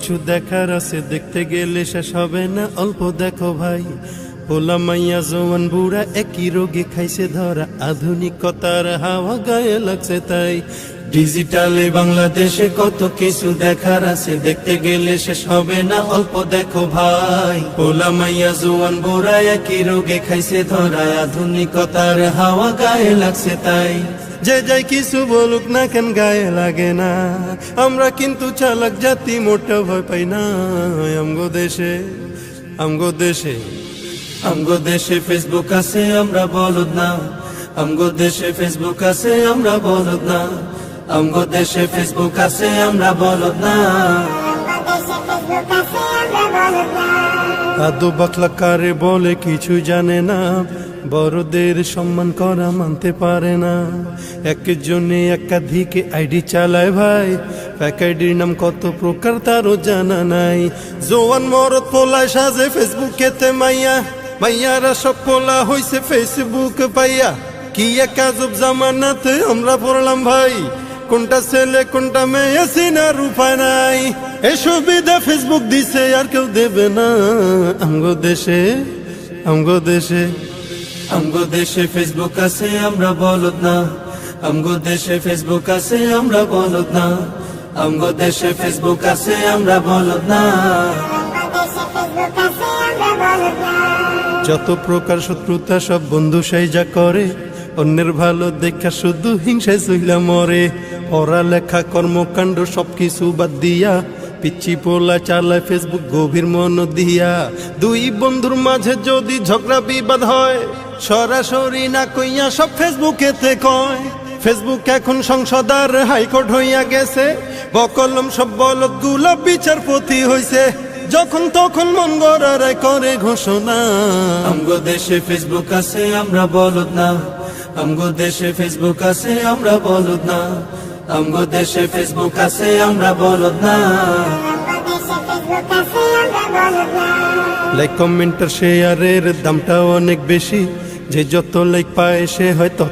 কিছু দেখার আছে, দেখতে গেলে শেষ হবে না, অল্প দেখো ভাই। পোলা মাইয়া জওয়ান বুড়া একই রোগে খাইছে ধরা, আধুনিকতার হাওয়া গায়ে লাগছে তাই। ডিজিটালে বাংলাদেশে কত কিছু দেখার আছে, দেখতে গেলে শেষ হবে না, অল্প দেখো ভাই। পোলা মাইয়া জওয়ান বুড়া একই রোগে খাইছে ধরা, আধুনিকতার হাওয়া গায়ে লাগছে তাই। যে যাই কিছু বলুক না কেন গায়ে লাগে না, আমরা কিন্তু চালাক জাতি, মোটা ভয় পাই না। আমগো দেশে আমগো দেশে আমগো দেশে ফেসবুক আছে, আমরা বলদ না। আমগো দেশে ফেসবুক আছে, আমরা বলদ না। আমগো দেশে ফেসবুক আছে, আমরা বলদ না। আদো বাকলা কারে বলে কিছু জানে না, বড়দের সম্মান করা মানতে পারে না। একজনে একাধিক আইডি চালায় ভাই, এক আইডির নাম কত প্রকার তারও জানা নাই। জোয়ান মরদ পোলায় সাজে ফেসবুকেতে মাইয়া, মাইয়ারা সব পোলা হইছে ফেসবুক পাইয়া। কি এক আজব জামানাতে আমরা পড়লাম ভাই, কোনটা ছেলে কোনটা মেয়ে চিনার উপায় নাই। এই সুবিধা ফেসবুক দিছে আর কেউ দেবে না। আমগো দেশে আমগো দেশে আমগো দেশে ফেসবুক আছে, আমরা বলদ না। আমগো দেশে ফেসবুক আছে, আমরা বলদ না। আমগো দেশে ফেসবুক আছে, আমরা বলদ না। যত প্রকার শত্রুতা সব বন্ধু সাইজা করে, অন্যের ভালো দেখা শুধু হিংসায় চইলা মরে। পড়ালেখা কর্মকাণ্ড সবকিছু বাদ দিয়া, পিচ্ছি পোলা চালায় ফেসবুক গভীর মন দিয়া। দুই বন্ধুর মাঝে যদি ঝগড়া বিবাদ হয়, সরাসরি না কইয়া সব ফেসবুকেতে কয়। ফেসবুক এখন সংসদ আর হাইকোর্ট হইয়া গেছে, বকলম সব বলদ গুলা বিচারপতি হইছে। যখন তখন মন গড়ায় করে ঘোষণা। আমগো দেশে ফেসবুক আছে, আমরা বলদ না। আমগো দেশে ফেসবুক আছে, আমরা বলদ না। আমগো দেশে ফেসবুক আছে, আমরা বলদ না। লাইক কমেন্ট আর শেয়ারের দামটা অনেক বেশি, যে যত লাইক পায় সে হয়তো